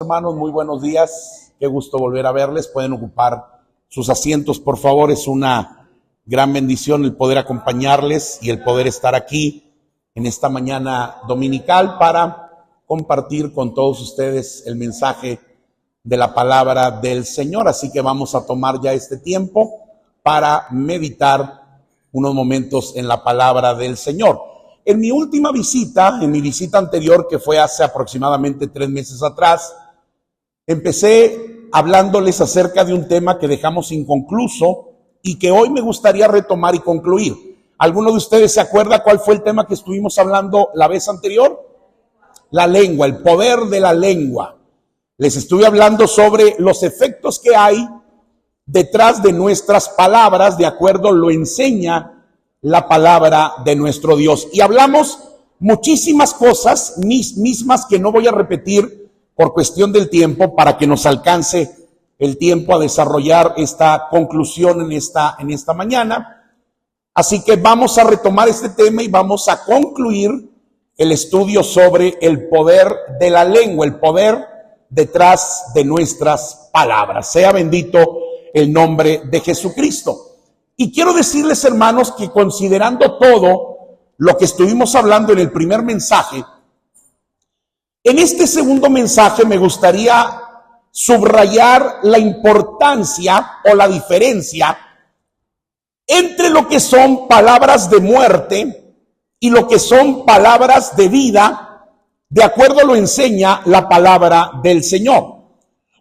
hermanos, muy buenos días. Qué gusto volver a verles. Pueden ocupar sus asientos, por favor. Es una gran bendición el poder acompañarles y el poder estar aquí en esta mañana dominical para compartir con todos ustedes el mensaje de la palabra del Señor. Así que vamos a tomar ya este tiempo para meditar unos momentos en la palabra del Señor. En mi última visita, en mi visita anterior, que fue hace aproximadamente 3 meses atrás, empecé hablándoles acerca de un tema que dejamos inconcluso y que hoy me gustaría retomar y concluir. ¿Alguno de ustedes se acuerda cuál fue el tema que estuvimos hablando la vez anterior? La lengua, el poder de la lengua. Les estuve hablando sobre los efectos que hay detrás de nuestras palabras, de acuerdo lo enseña la palabra de nuestro Dios. Y hablamos muchísimas cosas, mismas que no voy a repetir por cuestión del tiempo, para que nos alcance el tiempo a desarrollar esta conclusión en esta mañana. Así que vamos a retomar este tema y vamos a concluir el estudio sobre el poder de la lengua, el poder detrás de nuestras palabras. Sea bendito el nombre de Jesucristo. Y quiero decirles, hermanos, que considerando todo lo que estuvimos hablando en el primer mensaje, en este segundo mensaje me gustaría subrayar la importancia o la diferencia entre lo que son palabras de muerte y lo que son palabras de vida, de acuerdo a lo enseña la palabra del Señor.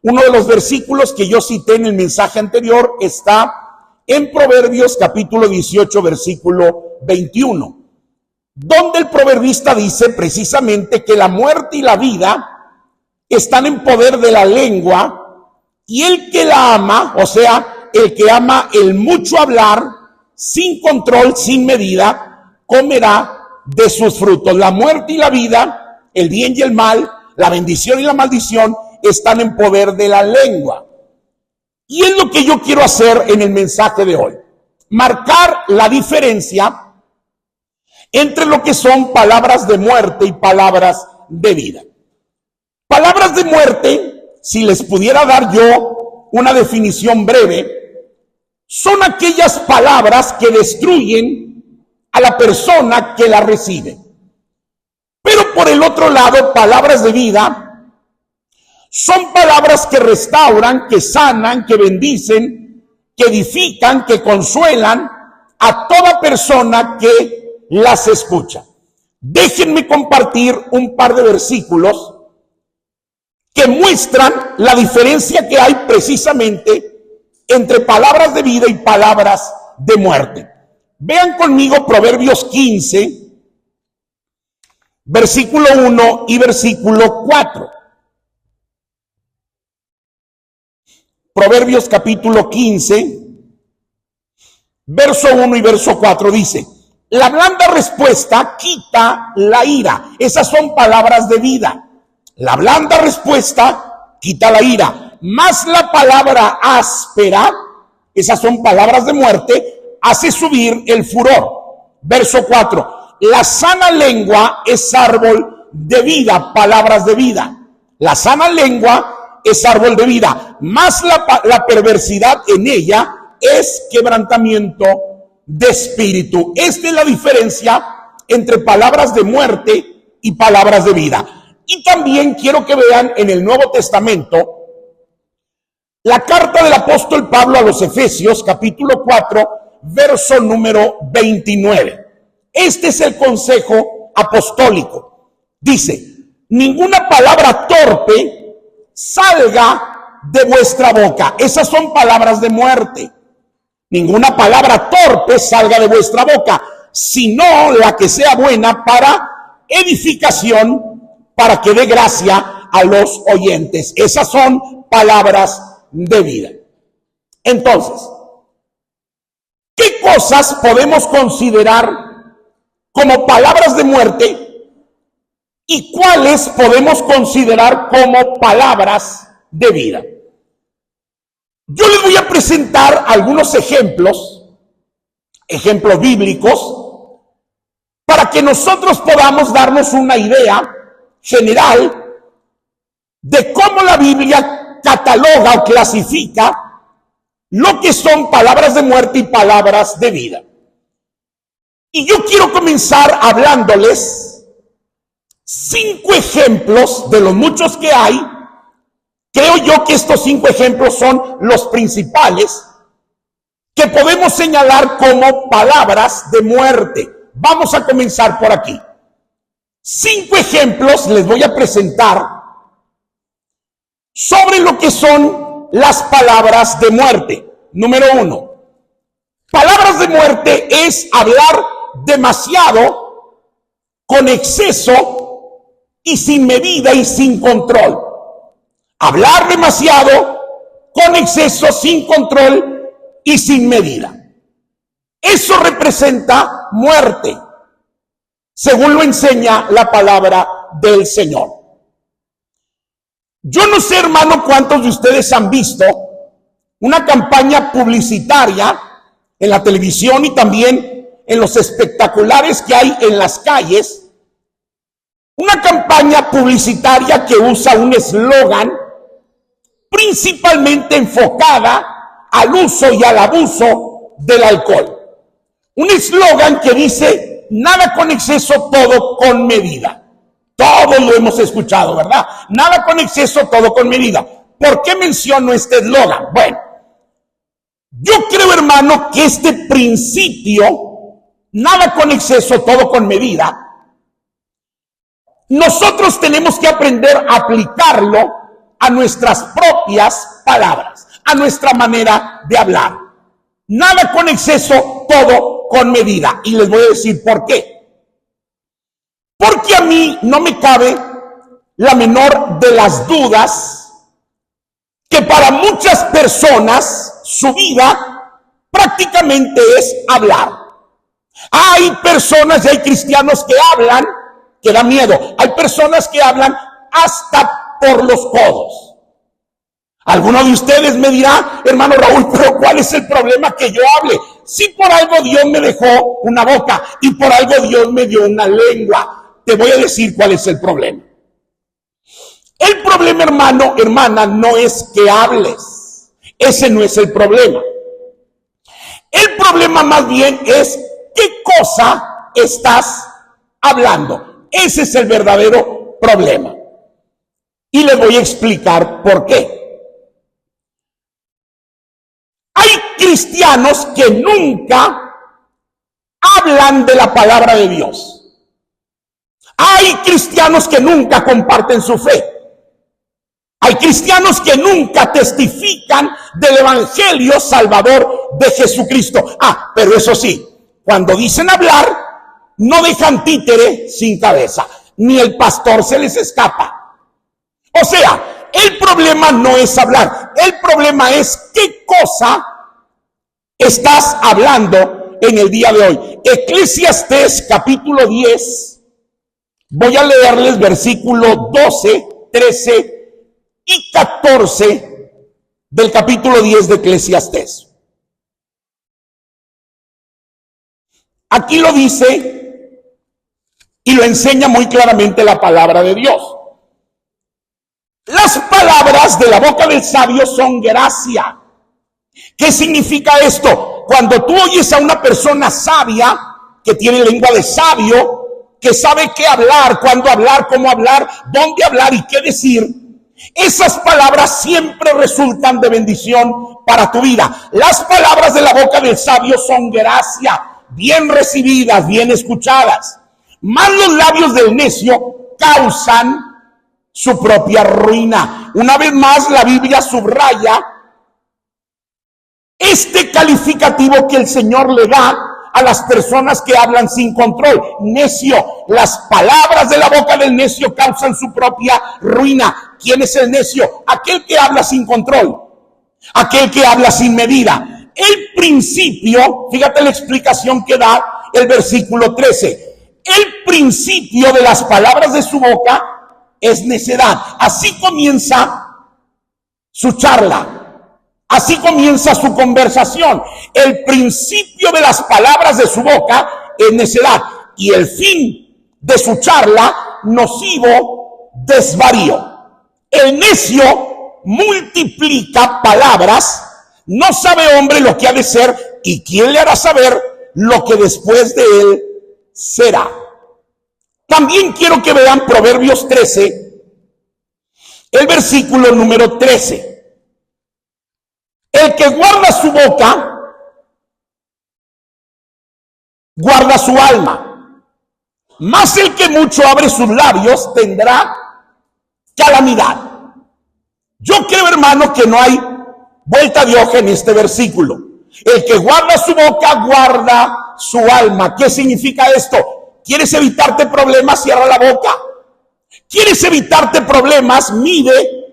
Uno de los versículos que yo cité en el mensaje anterior está en Proverbios capítulo 18, versículo 21, donde el proverbista dice precisamente que la muerte y la vida están en poder de la lengua, y el que la ama, o sea, el que ama el mucho hablar, sin control, sin medida, comerá de sus frutos. La muerte y la vida, el bien y el mal, la bendición y la maldición están en poder de la lengua. Y es lo que yo quiero hacer en el mensaje de hoy. Marcar la diferencia entre lo que son palabras de muerte y palabras de vida. Palabras de muerte, si les pudiera dar yo una definición breve, son aquellas palabras que destruyen a la persona que las recibe. Pero por el otro lado, palabras de vida son palabras que restauran, que sanan, que bendicen, que edifican, que consuelan a toda persona que las escucha. Déjenme compartir un par de versículos que muestran la diferencia que hay precisamente entre palabras de vida y palabras de muerte. Vean conmigo Proverbios 15, versículo 1 y versículo 4. Proverbios capítulo 15, verso 1 y verso 4 dice: la blanda respuesta quita la ira. Esas son palabras de vida. La blanda respuesta quita la ira. Mas la palabra áspera, esas son palabras de muerte, hace subir el furor. Verso 4. La sana lengua es árbol de vida. Palabras de vida. La sana lengua es árbol de vida, más la perversidad en ella es quebrantamiento de espíritu. Esta es la diferencia entre palabras de muerte y palabras de vida. Y también quiero que vean en el Nuevo Testamento la carta del apóstol Pablo a los Efesios, capítulo 4, verso número 29. Este es el consejo apostólico. Dice: ninguna palabra torpe salga de vuestra boca. Esas son palabras de muerte. Ninguna palabra torpe salga de vuestra boca, sino la que sea buena para edificación, para que dé gracia a los oyentes. Esas son palabras de vida. Entonces, ¿qué cosas podemos considerar como palabras de muerte y cuáles podemos considerar como palabras de vida? Yo les voy a presentar algunos ejemplos bíblicos, para que nosotros podamos darnos una idea general de cómo la Biblia cataloga o clasifica lo que son palabras de muerte y palabras de vida. Y yo quiero comenzar hablándoles 5 ejemplos de los muchos que hay. Creo yo que estos 5 ejemplos son los principales que podemos señalar como palabras de muerte. Vamos a comenzar por aquí. 5 ejemplos les voy a presentar sobre lo que son las palabras de muerte. Número 1. Palabras de muerte es hablar demasiado, con exceso y sin medida y sin control. Hablar demasiado, con exceso, sin control y sin medida. Eso representa muerte, según lo enseña la palabra del Señor. Yo no sé, hermano, cuántos de ustedes han visto una campaña publicitaria en la televisión y también en los espectaculares que hay en las calles. Una campaña publicitaria que usa un eslogan principalmente enfocada al uso y al abuso del alcohol. Un eslogan que dice: nada con exceso, todo con medida. Todos lo hemos escuchado, ¿verdad? Nada con exceso, todo con medida. ¿Por qué menciono este eslogan? Bueno, yo creo, hermano, que este principio, nada con exceso, todo con medida, nosotros tenemos que aprender a aplicarlo a nuestras propias palabras, a nuestra manera de hablar. Nada con exceso, todo con medida. Y les voy a decir por qué. Porque a mí no me cabe la menor de las dudas que para muchas personas su vida prácticamente es hablar. Hay personas y hay cristianos que hablan, que da miedo. Hay personas que hablan hasta por los codos. Alguno de ustedes me dirá: hermano Raúl, pero ¿cuál es el problema que yo hable? Si por algo Dios me dejó una boca y por algo Dios me dio una lengua. Te voy a decir cuál es el problema. El problema, hermano, hermana, no es que hables. Ese no es el problema. El problema más bien es qué cosa estás hablando. Ese es el verdadero problema. Y les voy a explicar por qué. Hay cristianos que nunca hablan de la palabra de Dios. Hay cristianos que nunca comparten su fe. Hay cristianos que nunca testifican del evangelio salvador de Jesucristo. Pero eso sí, cuando dicen hablar, no dejan títere sin cabeza. Ni el pastor se les escapa. O sea, el problema no es hablar. El problema es qué cosa estás hablando en el día de hoy. Eclesiastés capítulo 10. Voy a leerles versículo 12, 13 y 14 del capítulo 10 de Eclesiastés. Aquí lo dice y lo enseña muy claramente la palabra de Dios. Las palabras de la boca del sabio son gracia. ¿Qué significa esto? Cuando tú oyes a una persona sabia, que tiene lengua de sabio, que sabe qué hablar, cuándo hablar, cómo hablar, dónde hablar y qué decir, esas palabras siempre resultan de bendición para tu vida. Las palabras de la boca del sabio son gracia, bien recibidas, bien escuchadas. Mas los labios del necio causan su propia ruina. Una vez más, la Biblia subraya este calificativo que el Señor le da a las personas que hablan sin control. Necio. Las palabras de la boca del necio causan su propia ruina. ¿Quién es el necio? Aquel que habla sin control, aquel que habla sin medida. El principio, fíjate la explicación que da el versículo 13. El principio de las palabras de su boca es necedad. Así comienza su charla. Así comienza su conversación. El principio de las palabras de su boca es necedad. Y el fin de su charla, nocivo desvarío. El necio multiplica palabras, no sabe hombre lo que ha de ser, y quién le hará saber lo que después de él será. También quiero que vean Proverbios 13, el versículo número 13. El que guarda su boca, guarda su alma, mas el que mucho abre sus labios tendrá calamidad. Yo creo, hermano, que no hay vuelta de hoja en este versículo. El que guarda su boca, guarda su alma. ¿Qué significa esto? ¿Quieres evitarte problemas? Cierra la boca. ¿Quieres evitarte problemas? Mide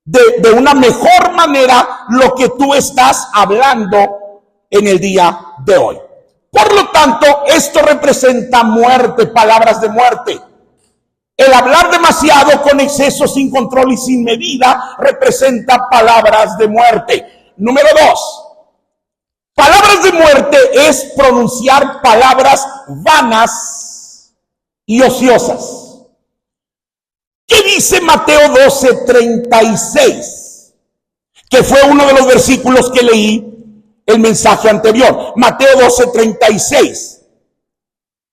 de una mejor manera lo que tú estás hablando en el día de hoy. Por lo tanto, esto representa muerte, palabras de muerte. El hablar demasiado, con exceso, sin control y sin medida, representa palabras de muerte. Número 2. Palabras de muerte es pronunciar palabras vanas y ociosas. ¿Qué dice Mateo 12:36? Que fue uno de los versículos que leí el mensaje anterior. Mateo 12:36.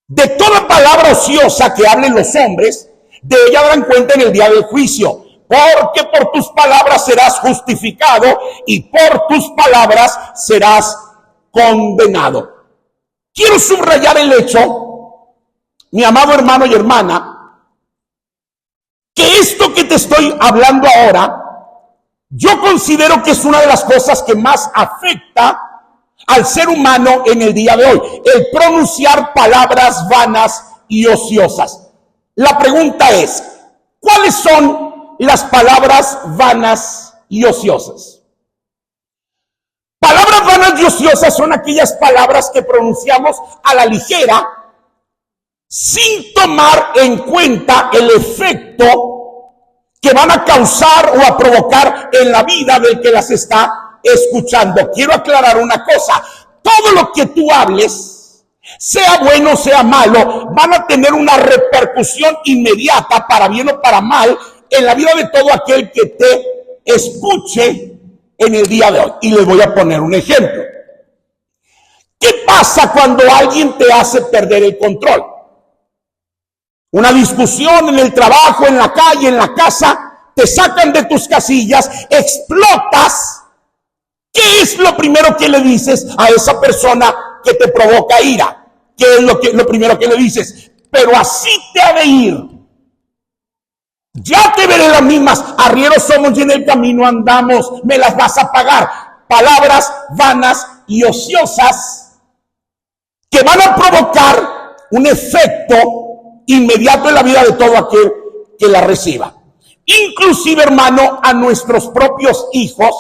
De toda palabra ociosa que hablen los hombres, de ella darán cuenta en el día del juicio, porque por tus palabras serás justificado y por tus palabras serás condenado. Quiero subrayar el hecho, mi amado hermano y hermana, que esto que te estoy hablando ahora, yo considero que es una de las cosas que más afecta al ser humano en el día de hoy, el pronunciar palabras vanas y ociosas. La pregunta es, ¿cuáles son las palabras vanas y ociosas? Palabras vanas y ociosas son aquellas palabras que pronunciamos a la ligera, sin tomar en cuenta el efecto que van a causar o a provocar en la vida del que las está escuchando. Quiero aclarar una cosa: todo lo que tú hables, sea bueno o sea malo, van a tener una repercusión inmediata, para bien o para mal, en la vida de todo aquel que te escuche en el día de hoy. Y les voy a poner un ejemplo. ¿Qué pasa cuando alguien te hace perder el control? Una discusión en el trabajo, en la calle, en la casa, te sacan de tus casillas, explotas. ¿Qué es lo primero que le dices a esa persona que te provoca ira? ¿Qué es lo primero que le dices? Pero así te ha de ir. Ya te veré las mismas, arrieros somos y en el camino andamos, me las vas a pagar. Palabras vanas y ociosas que van a provocar un efecto inmediato en la vida de todo aquel que la reciba. Inclusive, hermano, a nuestros propios hijos,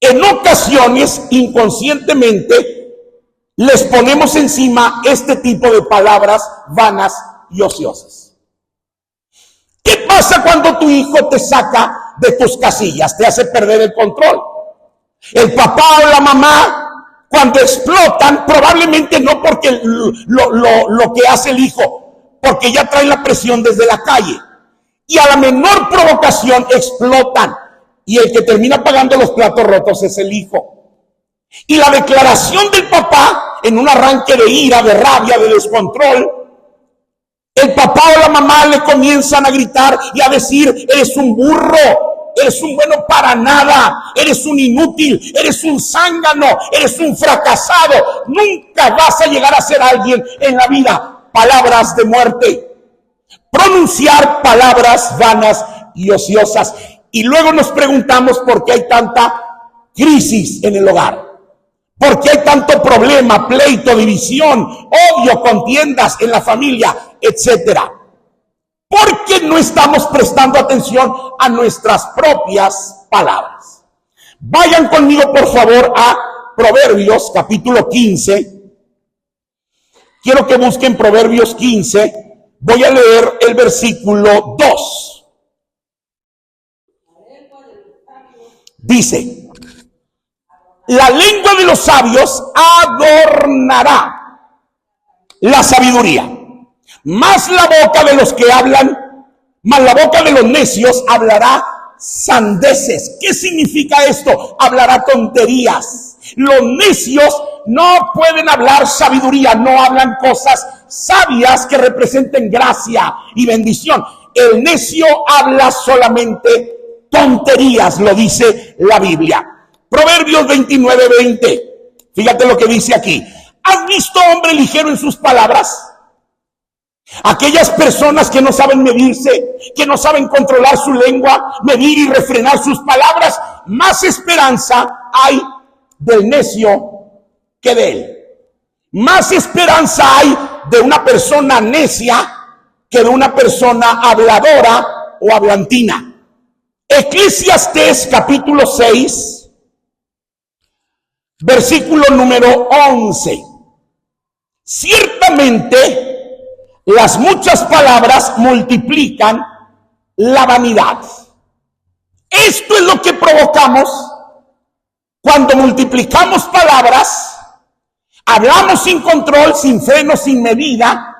en ocasiones, inconscientemente, les ponemos encima este tipo de palabras vanas y ociosas. ¿Qué pasa cuando tu hijo te saca de tus casillas? Te hace perder el control. El papá o la mamá, cuando explotan, probablemente no porque lo que hace el hijo, porque ya traen la presión desde la calle. Y a la menor provocación explotan. Y el que termina pagando los platos rotos es el hijo. Y la declaración del papá, en un arranque de ira, de rabia, de descontrol, el papá o la mamá le comienzan a gritar y a decir: eres un burro, eres un bueno para nada, eres un inútil, eres un zángano, eres un fracasado, nunca vas a llegar a ser alguien en la vida. Palabras de muerte. Pronunciar palabras vanas y ociosas. Y luego nos preguntamos por qué hay tanta crisis en el hogar. ¿Por qué hay tanto problema, pleito, división, odio, contiendas en la familia, etcétera? Porque no estamos prestando atención a nuestras propias palabras. Vayan conmigo, por favor, a Proverbios, capítulo 15. Quiero que busquen Proverbios 15. Voy a leer el versículo 2. Dice: la lengua de los sabios adornará la sabiduría, mas la boca de los que hablan mas la boca de los necios hablará sandeces. ¿Qué significa esto? Hablará tonterías. Los necios no pueden hablar sabiduría, no hablan cosas sabias que representen gracia y bendición. El necio habla solamente tonterías, lo dice la Biblia. Proverbios 29:20. Fíjate lo que dice aquí. ¿Has visto hombre ligero en sus palabras? Aquellas personas que no saben medirse, que no saben controlar su lengua, medir y refrenar sus palabras, más esperanza hay del necio que de él. Más esperanza hay de una persona necia que de una persona habladora o hablantina. Eclesiastés capítulo 6, versículo número 11. Ciertamente las muchas palabras multiplican la vanidad. Esto es lo que provocamos cuando multiplicamos palabras, hablamos sin control, sin freno, sin medida.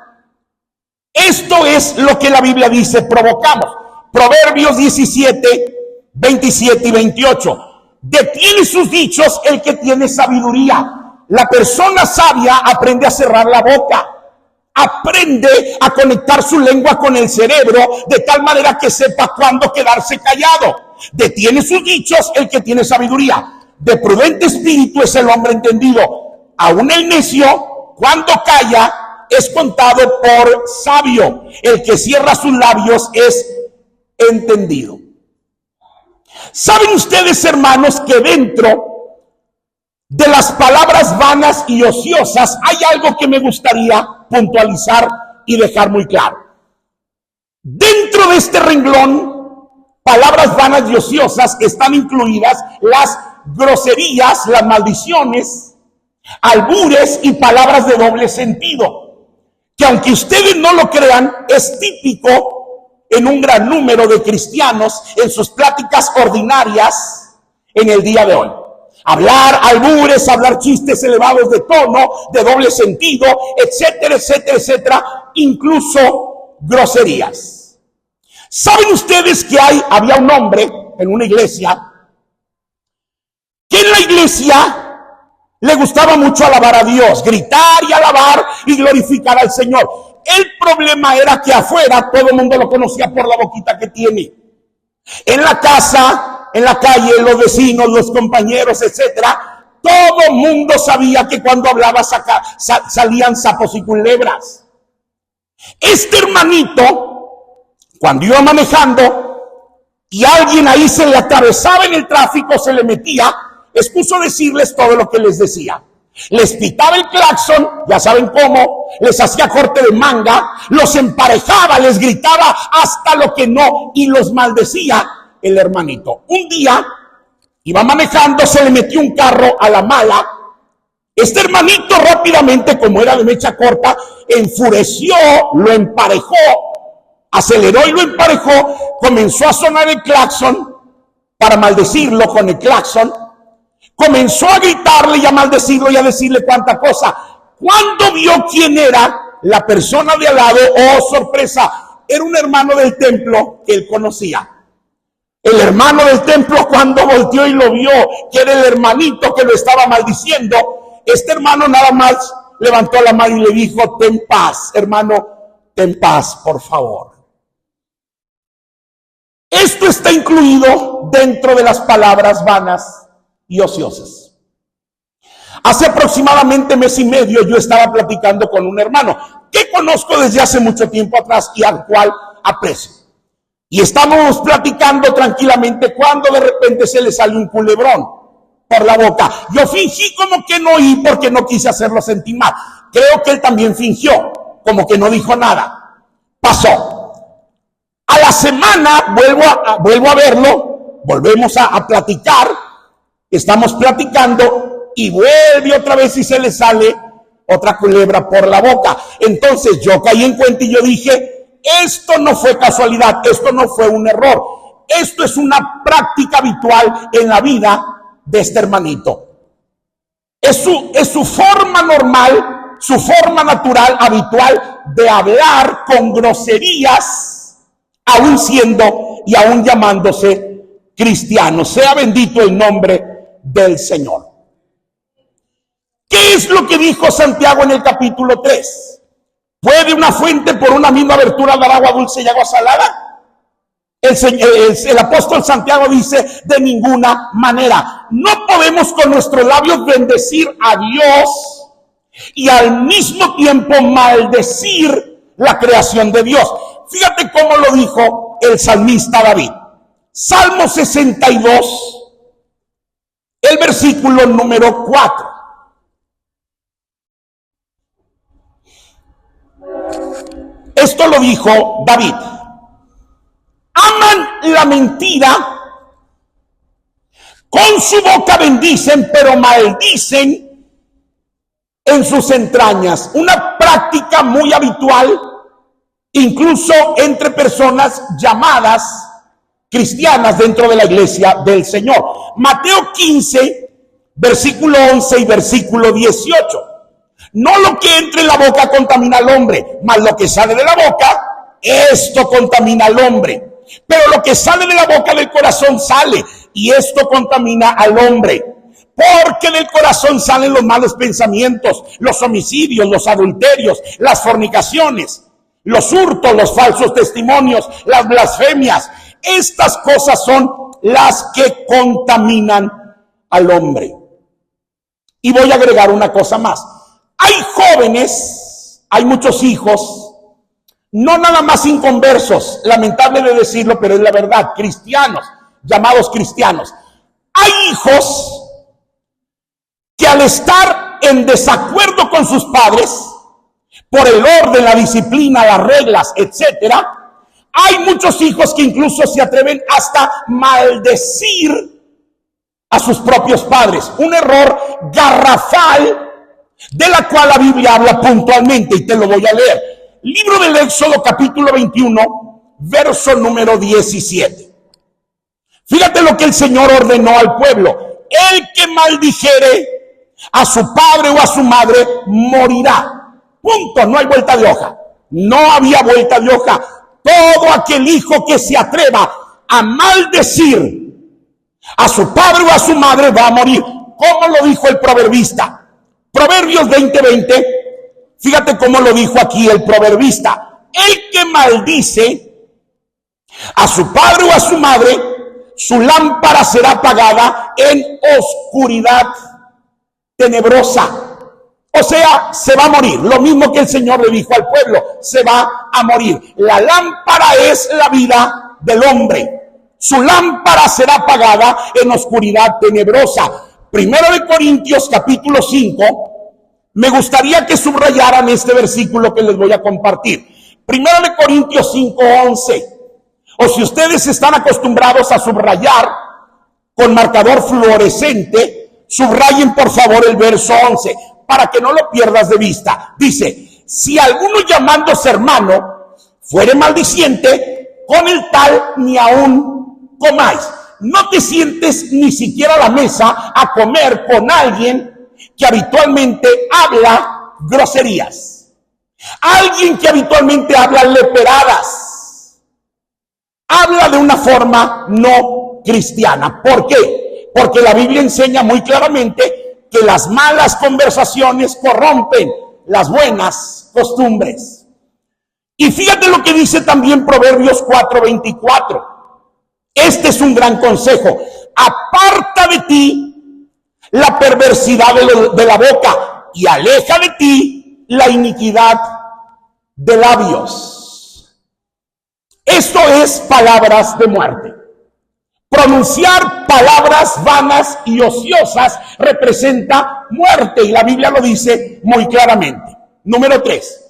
Esto es lo que la Biblia dice, provocamos. Proverbios 17, 27 y 28. Detiene sus dichos el que tiene sabiduría. La persona sabia aprende a cerrar la boca. Aprende a conectar su lengua con el cerebro de tal manera que sepa cuándo quedarse callado. Detiene sus dichos el que tiene sabiduría. De prudente espíritu es el hombre entendido. Aún el necio, cuando calla, es contado por sabio. El que cierra sus labios es entendido. ¿Saben ustedes, hermanos, que dentro de las palabras vanas y ociosas hay algo que me gustaría puntualizar y dejar muy claro? Dentro de este renglón, palabras vanas y ociosas, están incluidas las groserías, las maldiciones, albures y palabras de doble sentido, que aunque ustedes no lo crean, es típico en un gran número de cristianos en sus pláticas ordinarias en el día de hoy. Hablar albures, hablar chistes elevados de tono, de doble sentido, etcétera, etcétera, etcétera, incluso groserías. ¿Saben ustedes que había un hombre en una iglesia que en la iglesia le gustaba mucho alabar a Dios, gritar y alabar y glorificar al Señor? El problema era que afuera todo el mundo lo conocía por la boquita que tiene. En la casa, en la calle, los vecinos, los compañeros, etcétera, todo el mundo sabía que cuando hablaba salían sapos y culebras. Este hermanito, cuando iba manejando y alguien ahí se le atravesaba en el tráfico, se le metía, expuso decirles todo lo que les decía. Les pitaba el claxon, ya saben cómo, les hacía corte de manga, los emparejaba, les gritaba hasta lo que no y los maldecía el hermanito. Un día iba manejando, se le metió un carro a la mala. Este hermanito rápidamente, como era de mecha corta, enfureció, lo emparejó, aceleró y lo emparejó, comenzó a sonar el claxon para maldecirlo con el claxon. Comenzó a gritarle y a maldecirlo y a decirle cuánta cosa. Cuando vio quién era la persona de al lado, oh sorpresa, era un hermano del templo que él conocía. El hermano del templo, cuando volteó y lo vio, que era el hermanito que lo estaba maldiciendo, este hermano nada más levantó la mano y le dijo: ten paz, hermano, ten paz, por favor. Esto está incluido dentro de las palabras vanas y ociosas. Hace aproximadamente mes y medio yo estaba platicando con un hermano que conozco desde hace mucho tiempo atrás y al cual aprecio. Y estábamos platicando tranquilamente cuando de repente se le salió un culebrón por la boca. Yo fingí como que no oí porque no quise hacerlo sentir mal. Creo que él también fingió, como que no dijo nada. Pasó. A la semana vuelvo a verlo, volvemos a platicar. Estamos platicando y vuelve otra vez y se le sale otra culebra por la boca. Entonces yo caí en cuenta y yo dije: esto no fue casualidad, esto no fue un error. Esto es una práctica habitual en la vida de este hermanito. Es su forma normal, su forma natural, habitual de hablar con groserías aún siendo y aún llamándose cristianos. Sea bendito el nombre del Señor. ¿Qué es lo que dijo Santiago en el capítulo 3? ¿Puede una fuente por una misma abertura dar agua dulce y agua salada? El apóstol Santiago dice, de ninguna manera. No podemos con nuestros labios bendecir a Dios y al mismo tiempo maldecir la creación de Dios. Fíjate cómo lo dijo el salmista David. Salmo 62, el versículo número 4. Esto lo dijo David. Aman la mentira, con su boca bendicen, pero maldicen en sus entrañas. Una práctica muy habitual, incluso entre personas llamadas cristianas dentro de la iglesia del Señor. Mateo 15, versículo 11 y versículo 18. No lo que entre en la boca contamina al hombre, mas lo que sale de la boca, esto contamina al hombre. Pero lo que sale de la boca del corazón sale, y esto contamina al hombre. Porque del corazón salen los malos pensamientos, los homicidios, los adulterios, las fornicaciones, los hurtos, los falsos testimonios, las blasfemias. Estas cosas son las que contaminan al hombre. Y voy a agregar una cosa más. Hay jóvenes, hay muchos hijos, no nada más inconversos, lamentable de decirlo, pero es la verdad, cristianos, llamados cristianos. Hay hijos que al estar en desacuerdo con sus padres, por el orden, la disciplina, las reglas, etcétera, hay muchos hijos que incluso se atreven hasta maldecir a sus propios padres. Un error garrafal de la cual la Biblia habla puntualmente, y te lo voy a leer. Libro del Éxodo, capítulo 21, verso número 17. Fíjate lo que el Señor ordenó al pueblo. El que maldijere a su padre o a su madre morirá. Punto, no hay vuelta de hoja. No había vuelta de hoja. Todo aquel hijo que se atreva a maldecir a su padre o a su madre va a morir. ¿Cómo lo dijo el proverbista? Proverbios 20:20, fíjate cómo lo dijo aquí el proverbista. El que maldice a su padre o a su madre, su lámpara será apagada en oscuridad tenebrosa. O sea, se va a morir. Lo mismo que el Señor le dijo al pueblo, se va a morir. La lámpara es la vida del hombre. Su lámpara será apagada en oscuridad tenebrosa. Primero de Corintios, capítulo 5, me gustaría que subrayaran este versículo que les voy a compartir. Primero de Corintios 5:11. O si ustedes están acostumbrados a subrayar con marcador fluorescente, subrayen por favor el verso 11, para que no lo pierdas de vista. Dice, si alguno llamándose hermano fuere maldiciente, con el tal ni aún comáis. No te sientes ni siquiera a la mesa a comer con alguien que habitualmente habla groserías. Alguien que habitualmente habla leperadas. Habla de una forma no cristiana. ¿Por qué? Porque la Biblia enseña muy claramente que las malas conversaciones corrompen las buenas costumbres. Y fíjate lo que dice también Proverbios 4:24. Este es un gran consejo. Aparta de ti la perversidad de la boca y aleja de ti la iniquidad de labios. Esto es palabras de muerte. Pronunciar palabras vanas y ociosas representa muerte, y la Biblia lo dice muy claramente. Número 3.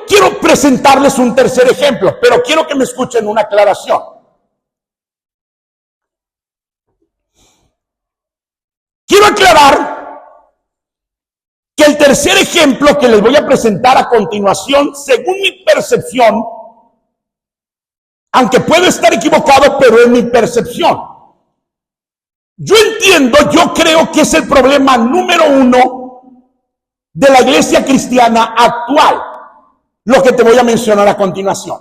Quiero presentarles un tercer ejemplo, pero quiero que me escuchen una aclaración. Quiero aclarar que el tercer ejemplo que les voy a presentar a continuación, según mi percepción, aunque puedo estar equivocado, pero es mi percepción. Yo entiendo, yo creo que es el problema número 1 de la iglesia cristiana actual, lo que te voy a mencionar a continuación.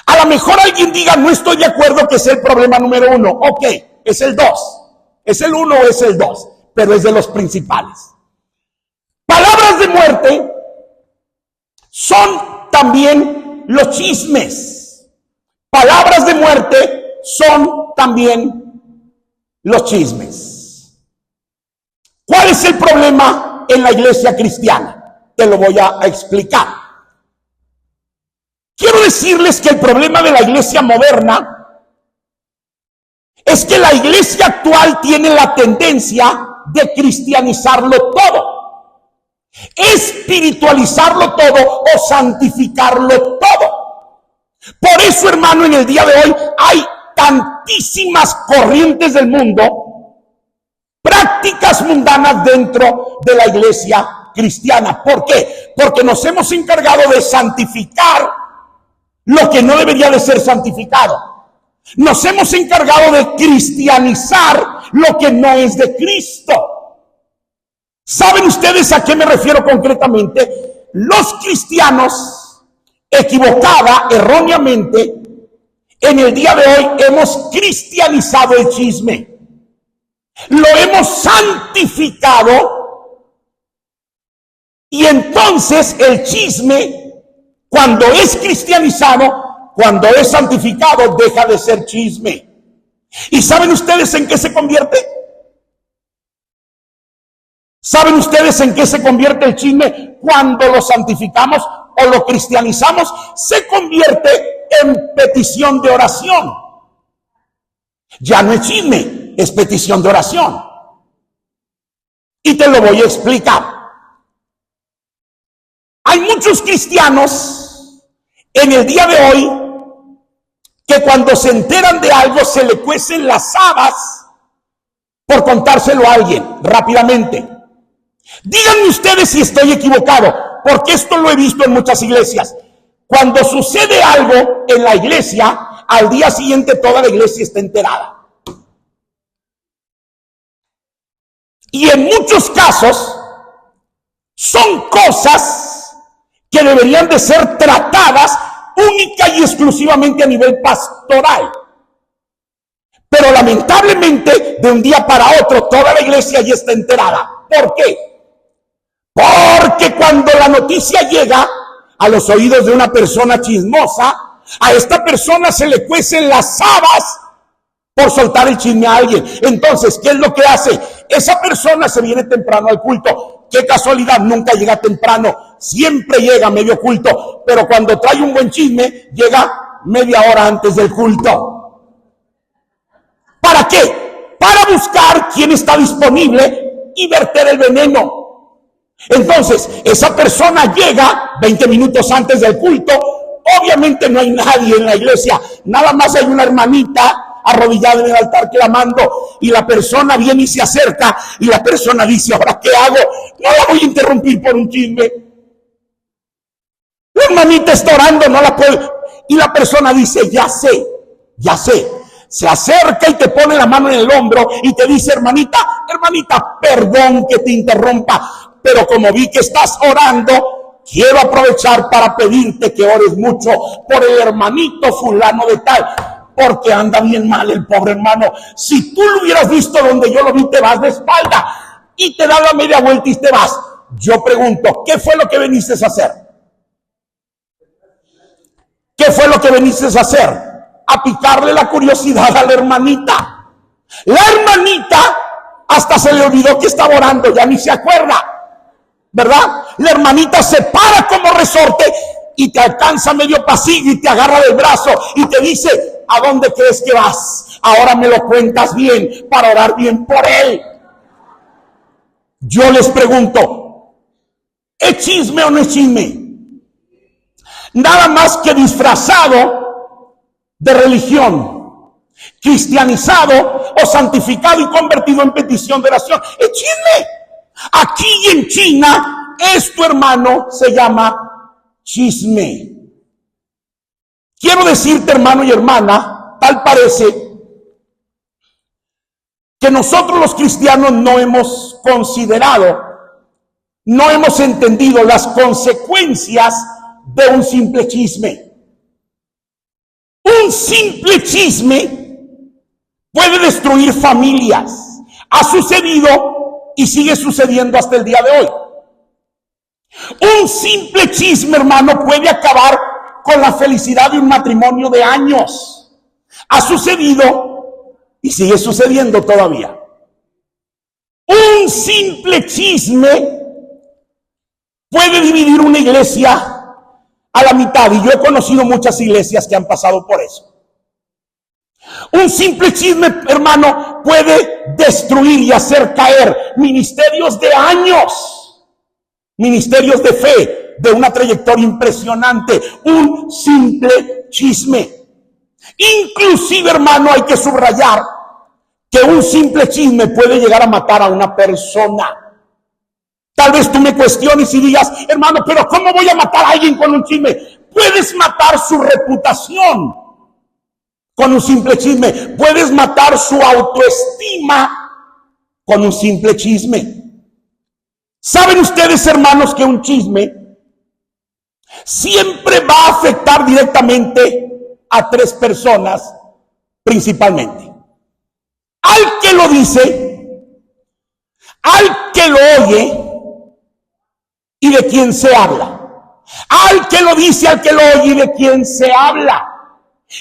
A lo mejor alguien diga, no estoy de acuerdo que es el problema número 1. Ok, es el 2. ¿Es el 1 o es el 2? Pero es de los principales. Palabras de muerte son también los chismes. Palabras de muerte son también los chismes. ¿Cuál es el problema en la iglesia cristiana? Te lo voy a explicar. Quiero decirles que el problema de la iglesia moderna es que la iglesia actual tiene la tendencia de cristianizarlo todo, espiritualizarlo todo o santificarlo todo. Por eso, hermano, en el día de hoy hay tantísimas corrientes del mundo, prácticas mundanas dentro de la iglesia cristiana. ¿Por qué? Porque nos hemos encargado de santificar lo que no debería de ser santificado. Nos hemos encargado de cristianizar lo que no es de Cristo. ¿Saben ustedes a qué me refiero concretamente? Los cristianos, equivocada, erróneamente, en el día de hoy hemos cristianizado el chisme. Lo hemos santificado y entonces el chisme, cuando es cristianizado, cuando es santificado, deja de ser chisme. ¿Y saben ustedes en qué se convierte? ¿Saben ustedes en qué se convierte el chisme cuando lo santificamos o lo cristianizamos? Se convierte en petición de oración. Ya no es chisme, es petición de oración. Y te lo voy a explicar. Hay muchos cristianos en el día de hoy que cuando se enteran de algo se le cuecen las habas por contárselo a alguien rápidamente. Díganme ustedes si estoy equivocado, porque esto lo he visto en muchas iglesias. Cuando sucede algo en la iglesia, al día siguiente toda la iglesia está enterada. Y en muchos casos son cosas que deberían de ser tratadas única y exclusivamente a nivel pastoral. Pero lamentablemente, de un día para otro, toda la iglesia ya está enterada. ¿Por qué? Porque cuando la noticia llega a los oídos de una persona chismosa, a esta persona se le cuecen las habas por soltar el chisme a alguien. Entonces, ¿qué es lo que hace? Esa persona se viene temprano al culto. Qué casualidad, nunca llega temprano, siempre llega medio culto, pero cuando trae un buen chisme, llega media hora antes del culto. ¿Para qué? Para buscar quién está disponible y verter el veneno. Entonces, esa persona llega 20 minutos antes del culto. Obviamente no hay nadie en la iglesia, nada más hay una hermanita arrodillada en el altar clamando, y la persona viene y se acerca, y la persona dice, ¿ahora qué hago? No la voy a interrumpir por un chisme. La hermanita está orando, no la puedo. Y la persona dice, ya sé. Se acerca y te pone la mano en el hombro y te dice, hermanita, perdón que te interrumpa, pero como vi que estás orando, quiero aprovechar para pedirte que ores mucho por el hermanito fulano de tal, porque anda bien mal el pobre hermano. Si tú lo hubieras visto donde yo lo vi, te vas de espalda y te da la media vuelta y te vas. Yo pregunto, ¿qué fue lo que viniste a hacer? ¿Qué fue lo que viniste a hacer? A picarle la curiosidad a la hermanita. La hermanita hasta se le olvidó que estaba orando, ya ni se acuerda, ¿verdad? La hermanita se para como resorte y te alcanza medio pasillo y te agarra del brazo y te dice, ¿a dónde crees que vas? Ahora me lo cuentas bien para orar bien por él. Yo les pregunto, ¿es chisme o no es chisme? Nada más que disfrazado de religión, cristianizado o santificado y convertido en petición de oración. Es chisme. Aquí en China, esto, hermano, se llama chisme. Quiero decirte, hermano y hermana, tal parece que nosotros los cristianos no hemos considerado, no hemos entendido las consecuencias de un simple chisme. Un simple chisme puede destruir familias. Ha sucedido y sigue sucediendo hasta el día de hoy. Un simple chisme, hermano, puede acabar con la felicidad de un matrimonio de años. Ha sucedido y sigue sucediendo todavía. Un simple chisme puede dividir una iglesia a la mitad, y yo he conocido muchas iglesias que han pasado por eso. Un simple chisme, hermano, puede destruir y hacer caer ministerios de años, ministerios de fe, de una trayectoria impresionante. Un simple chisme. Inclusive, hermano, hay que subrayar que un simple chisme puede llegar a matar a una persona. Tal vez tú me cuestiones y digas, hermano, pero ¿cómo voy a matar a alguien con un chisme? Puedes matar su reputación con un simple chisme. Puedes matar su autoestima con un simple chisme. ¿Saben ustedes, hermanos, que un chisme siempre va a afectar directamente a tres personas principalmente? Al que lo dice, al que lo oye y de quién se habla. Al que lo dice, al que lo oye y de quién se habla.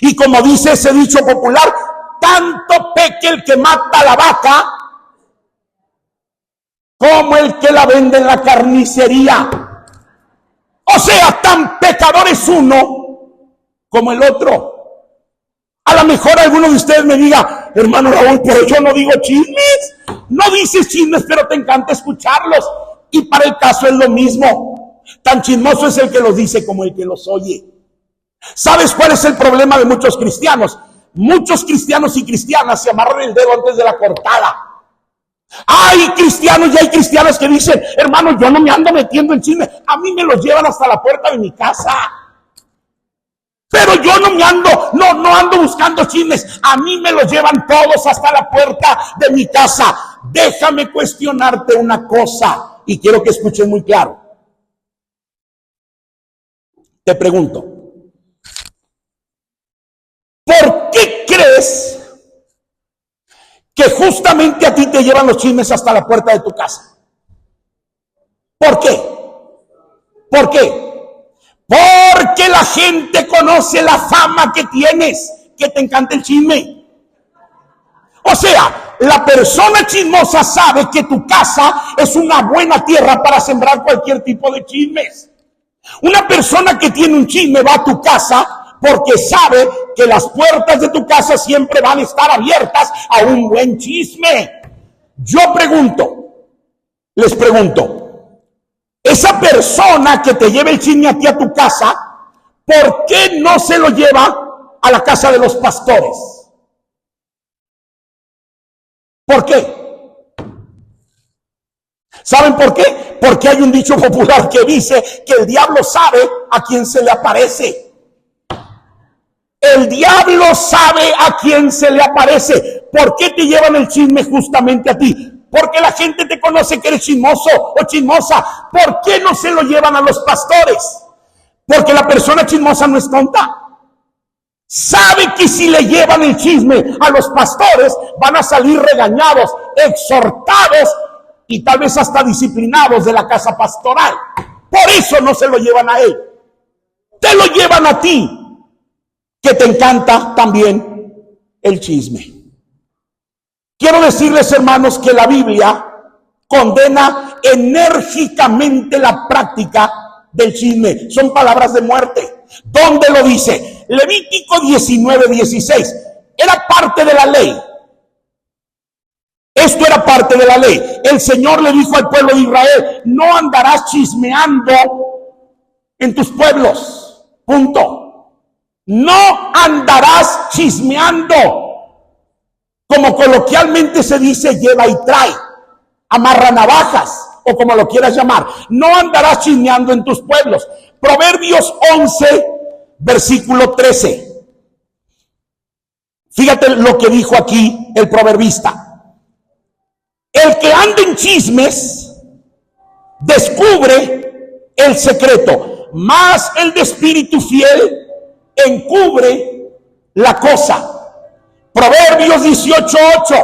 Y como dice ese dicho popular, tanto peque el que mata a la vaca como el que la vende en la carnicería. O sea, tan pecador es uno como el otro. A lo mejor alguno de ustedes me diga, hermano Raúl, pero yo no digo chismes. No dices chismes, pero te encanta escucharlos. Y para el caso es lo mismo. Tan chismoso es el que los dice como el que los oye. ¿Sabes cuál es el problema de muchos cristianos? Muchos cristianos y cristianas se amarran el dedo antes de la cortada. Hay cristianos y hay cristianas que dicen, hermano, yo no me ando metiendo en chisme. A mí me los llevan hasta la puerta de mi casa. Pero yo no ando buscando chismes. A mí me los llevan todos hasta la puerta de mi casa. Déjame cuestionarte una cosa. Y quiero que escuchen muy claro. Te pregunto, ¿por qué crees que justamente a ti te llevan los chismes hasta la puerta de tu casa? ¿Por qué? ¿Por qué? Porque la gente conoce la fama que tienes, que te encanta el chisme. O sea, la persona chismosa sabe que tu casa es una buena tierra para sembrar cualquier tipo de chismes. Una persona que tiene un chisme va a tu casa porque sabe que las puertas de tu casa siempre van a estar abiertas a un buen chisme. Yo les pregunto, esa persona que te lleva el chisme a ti a tu casa, ¿por qué no se lo lleva a la casa de los pastores? ¿Por qué? ¿Saben por qué? Porque hay un dicho popular que dice que el diablo sabe a quién se le aparece. El diablo sabe a quién se le aparece. ¿Por qué te llevan el chisme justamente a ti? Porque la gente te conoce que eres chismoso o chismosa. ¿Por qué no se lo llevan a los pastores? Porque la persona chismosa no es tonta. Sabe que si le llevan el chisme a los pastores, van a salir regañados, exhortados y tal vez hasta disciplinados de la casa pastoral. Por eso no se lo llevan a él. Te lo llevan a ti, que te encanta también el chisme. Quiero decirles, hermanos, que la Biblia condena enérgicamente la práctica del chisme. Son palabras de muerte. ¿Dónde lo dice? Levítico 19:16. Era parte de la ley. Esto era parte de la ley. El Señor le dijo al pueblo de Israel, no andarás chismeando en tus pueblos. Punto. No andarás chismeando. Como coloquialmente se dice, lleva y trae. Amarra navajas, o como lo quieras llamar. No andarás chismeando en tus pueblos. Proverbios 11, versículo 13. Fíjate lo que dijo aquí el proverbista. El que anda en chismes descubre el secreto, mas el de espíritu fiel encubre la cosa. Proverbios 18:8.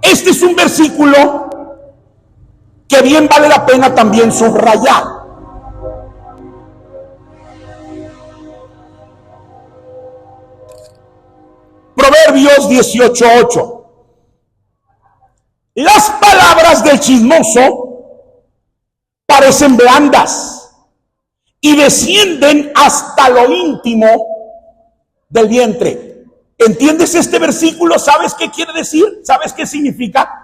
Este es un versículo que bien vale la pena también subrayar. Proverbios 18:8. Las palabras del chismoso parecen blandas y descienden hasta lo íntimo del vientre. ¿Entiendes este versículo? ¿Sabes qué quiere decir? ¿Sabes qué significa?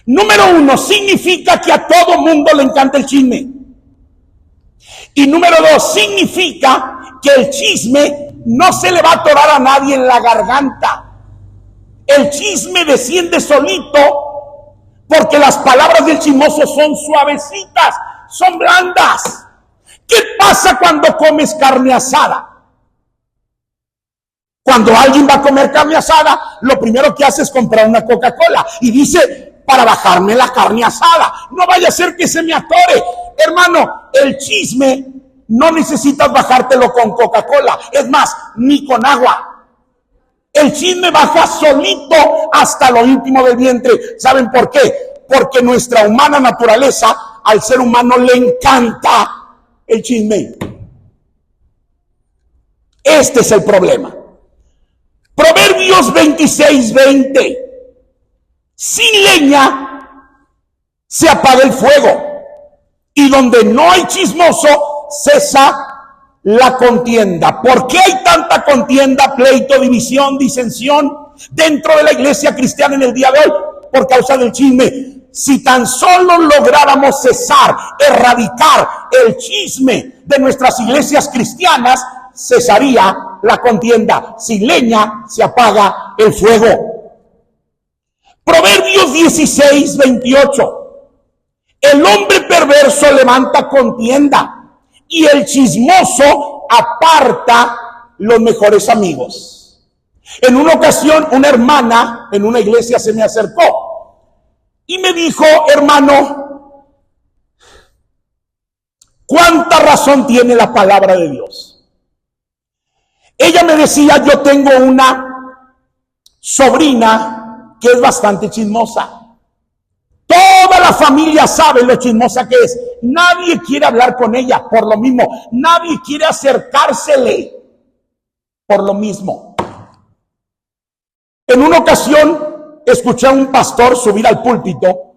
Número uno, significa que a todo mundo le encanta el chisme. Y número dos, significa que el chisme no se le va a atorar a nadie en la garganta. El chisme desciende solito porque las palabras del chismoso son suavecitas, son blandas. ¿Qué pasa cuando comes carne asada? Cuando alguien va a comer carne asada, lo primero que hace es comprar una Coca-Cola y dice, para bajarme la carne asada, no vaya a ser que se me atore. Hermano, el chisme no necesitas bajártelo con Coca-Cola, es más, ni con agua. El chisme baja solito hasta lo íntimo del vientre. ¿Saben por qué? Porque nuestra humana naturaleza, al ser humano le encanta el chisme. Este es el problema. Proverbios 26:20. Sin leña se apaga el fuego, y donde no hay chismoso cesa la contienda. ¿Por qué hay tanta contienda, pleito, división, disensión dentro de la iglesia cristiana en el día de hoy? Por causa del chisme. Si tan solo lográramos cesar, erradicar el chisme de nuestras iglesias cristianas, cesaría la contienda. Sin leña se apaga el fuego. Proverbios 16:28. El hombre perverso levanta contienda y el chismoso aparta los mejores amigos. En una ocasión, una hermana en una iglesia se me acercó y me dijo, hermano, ¿cuánta razón tiene la palabra de Dios? Ella me decía, yo tengo una sobrina que es bastante chismosa. Toda la familia sabe lo chismosa que es. Nadie quiere hablar con ella por lo mismo. Nadie quiere acercársele por lo mismo. En una ocasión escuché a un pastor subir al púlpito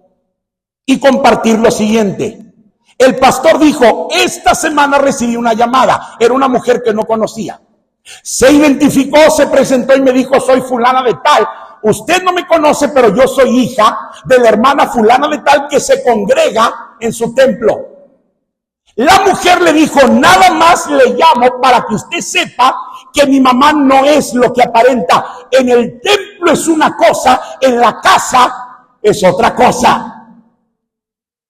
y compartir lo siguiente. El pastor dijo, esta semana recibí una llamada. Era una mujer que no conocía. Se identificó, se presentó y me dijo, soy fulana de tal. Usted no me conoce, pero yo soy hija de la hermana fulana de tal que se congrega en su templo. La mujer le dijo, nada más le llamo para que usted sepa que mi mamá no es lo que aparenta. En el templo es una cosa, en la casa es otra cosa.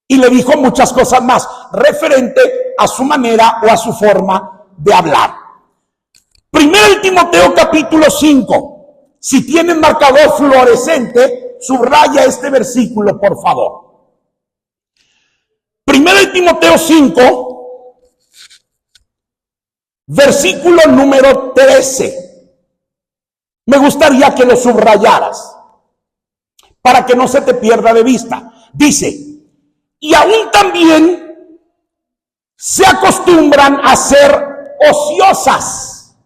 Y le dijo muchas cosas más, referente a su manera o a su forma de hablar. Primero Timoteo capítulo 5. Si tienen marcador fluorescente, subraya este versículo, por favor. Primero Timoteo 5, versículo número 13. Me gustaría que lo subrayaras para que no se te pierda de vista. Dice, y aún también se acostumbran a ser ociosas,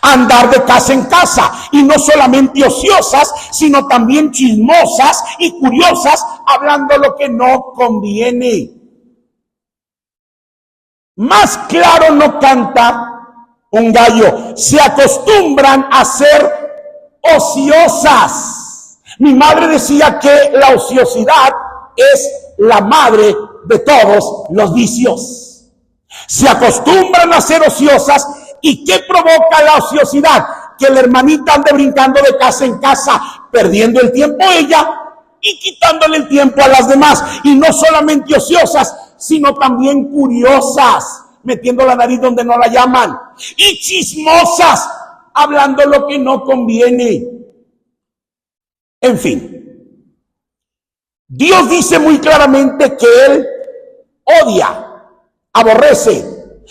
andar de casa en casa, y no solamente ociosas, sino también chismosas y curiosas, hablando lo que no conviene. Más claro no canta un gallo. Se acostumbran a ser ociosas. Mi madre decía que la ociosidad es la madre de todos los vicios. Se acostumbran a ser ociosas. ¿Y qué provoca la ociosidad? Que la hermanita ande brincando de casa en casa, perdiendo el tiempo ella y quitándole el tiempo a las demás. Y no solamente ociosas, sino también curiosas, metiendo la nariz donde no la llaman. Y chismosas, hablando lo que no conviene. En fin, Dios dice muy claramente que Él odia, aborrece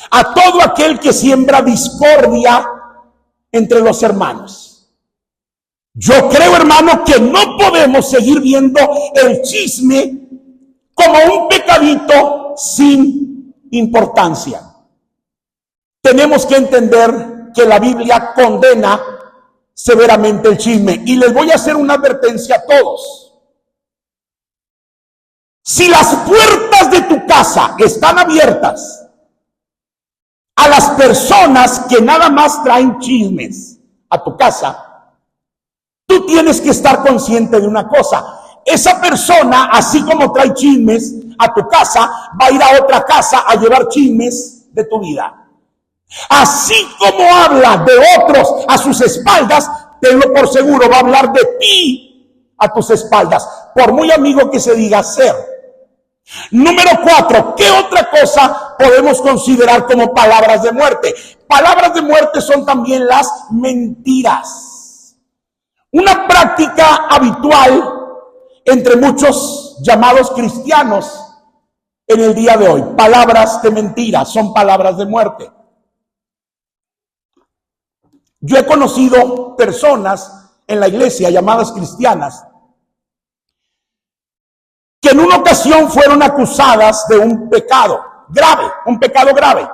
a todo aquel que siembra discordia entre los hermanos. Yo creo, hermano, que no podemos seguir viendo el chisme como un pecadito sin importancia. Tenemos que entender que la Biblia condena severamente el chisme. Y les voy a hacer una advertencia a todos. Si las puertas de tu casa están abiertas a las personas que nada más traen chismes a tu casa, tú tienes que estar consciente de una cosa. Esa persona, así como trae chismes a tu casa, va a ir a otra casa a llevar chismes de tu vida. Así como habla de otros a sus espaldas, tenlo por seguro, va a hablar de ti a tus espaldas, por muy amigo que se diga ser. Número 4, ¿qué otra cosa podemos considerar como palabras de muerte? Palabras de muerte son también las mentiras. Una práctica habitual entre muchos llamados cristianos en el día de hoy. Palabras de mentira, son palabras de muerte. Yo he conocido personas en la iglesia llamadas cristianas que en una ocasión fueron acusadas de un pecado grave.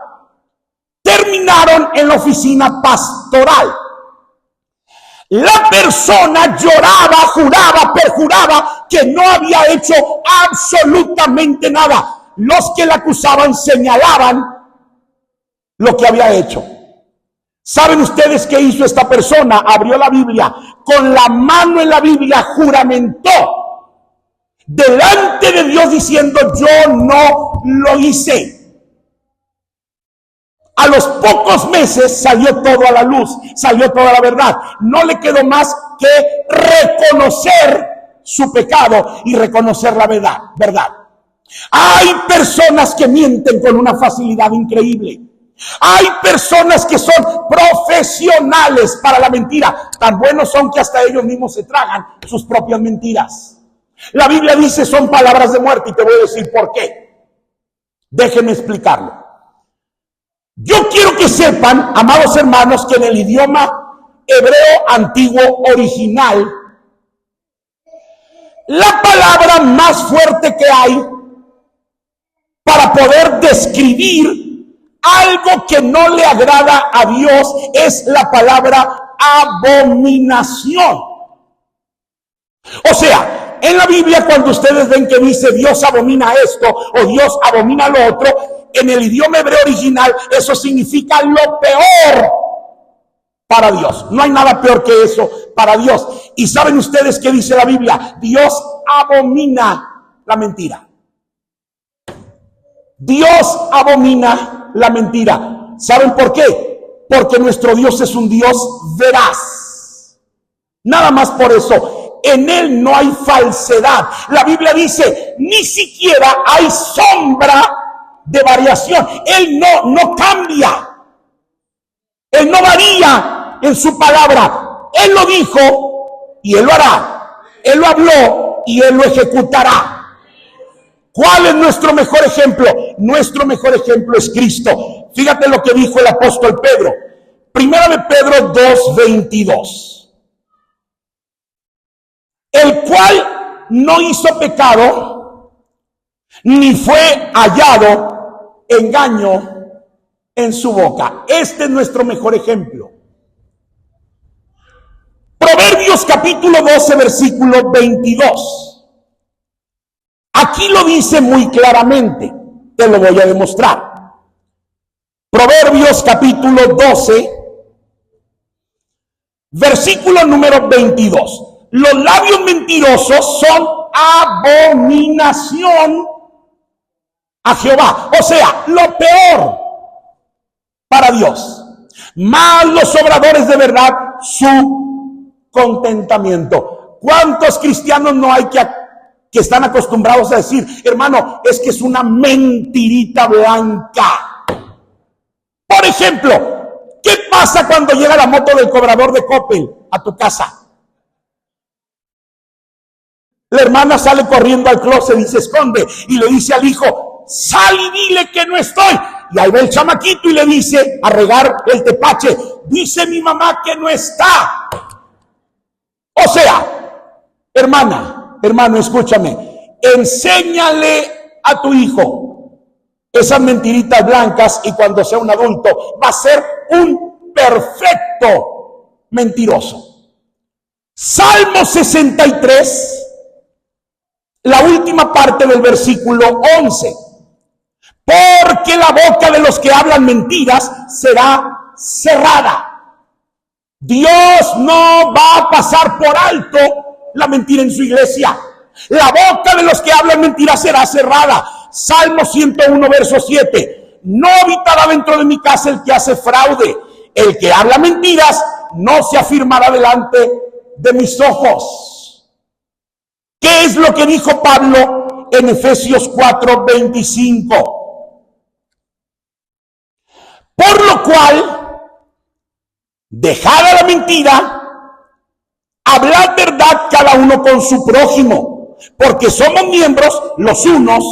Terminaron en la oficina pastoral. La persona lloraba, juraba, perjuraba que no había hecho absolutamente nada. Los que la acusaban señalaban lo que había hecho. ¿Saben ustedes qué hizo esta persona? Abrió la Biblia, con la mano en la Biblia juramentó delante de Dios diciendo: yo no lo hice. A los pocos meses salió todo a la luz, salió toda la verdad. No le quedó más que reconocer su pecado y reconocer la verdad. Hay personas que mienten con una facilidad increíble. Hay personas que son profesionales para la mentira. Tan buenos son que hasta ellos mismos se tragan sus propias mentiras. La Biblia dice son palabras de muerte y te voy a decir por qué. Déjenme explicarlo. Yo quiero que sepan, amados hermanos, que en el idioma hebreo antiguo original, la palabra más fuerte que hay para poder describir algo que no le agrada a Dios es la palabra abominación. O sea, en la Biblia cuando ustedes ven que dice Dios abomina esto o Dios abomina lo otro, en el idioma hebreo original eso significa lo peor para Dios. No hay nada peor que eso para Dios. Y ¿saben ustedes qué dice la Biblia? Dios abomina la mentira. Dios abomina la mentira. ¿Saben por qué? Porque nuestro Dios es un Dios veraz. Nada más por eso. En Él no hay falsedad. La Biblia dice, ni siquiera hay sombra de variación. Él no cambia. Él no varía en su palabra. Él lo dijo y Él lo hará. Él lo habló y Él lo ejecutará. ¿Cuál es nuestro mejor ejemplo? Nuestro mejor ejemplo es Cristo. Fíjate lo que dijo el apóstol Pedro. Primera de Pedro 2:22. El cual no hizo pecado, ni fue hallado engaño en su boca. Este es nuestro mejor ejemplo. Proverbios capítulo 12, versículo 22. Aquí lo dice muy claramente, te lo voy a demostrar. Proverbios capítulo 12, versículo número 22. Los labios mentirosos son abominación a Jehová. O sea, lo peor para Dios. Mas los obradores de verdad, su contentamiento. ¿Cuántos cristianos no hay que están acostumbrados a decir, hermano, es que es una mentirita blanca? Por ejemplo, ¿qué pasa cuando llega la moto del cobrador de Coppel a tu casa? La hermana sale corriendo al closet y se esconde y le dice al hijo, sal y dile que no estoy. y ahí va el chamaquito y le dice a regar el tepache, dice mi mamá que no está. O sea, hermano, escúchame, enséñale a tu hijo esas mentiritas blancas y cuando sea un adulto va a ser un perfecto mentiroso. Salmo 63, la última parte del versículo 11. Porque la boca de los que hablan mentiras será cerrada. Dios no va a pasar por alto la mentira en su iglesia. La boca de los que hablan mentiras será cerrada. Salmo 101, verso 7. No habitará dentro de mi casa el que hace fraude. El que habla mentiras no se afirmará delante de mis ojos. ¿Qué es lo que dijo Pablo en Efesios 4:25? Por lo cual, dejada la mentira, hablad verdad cada uno con su prójimo, porque somos miembros los unos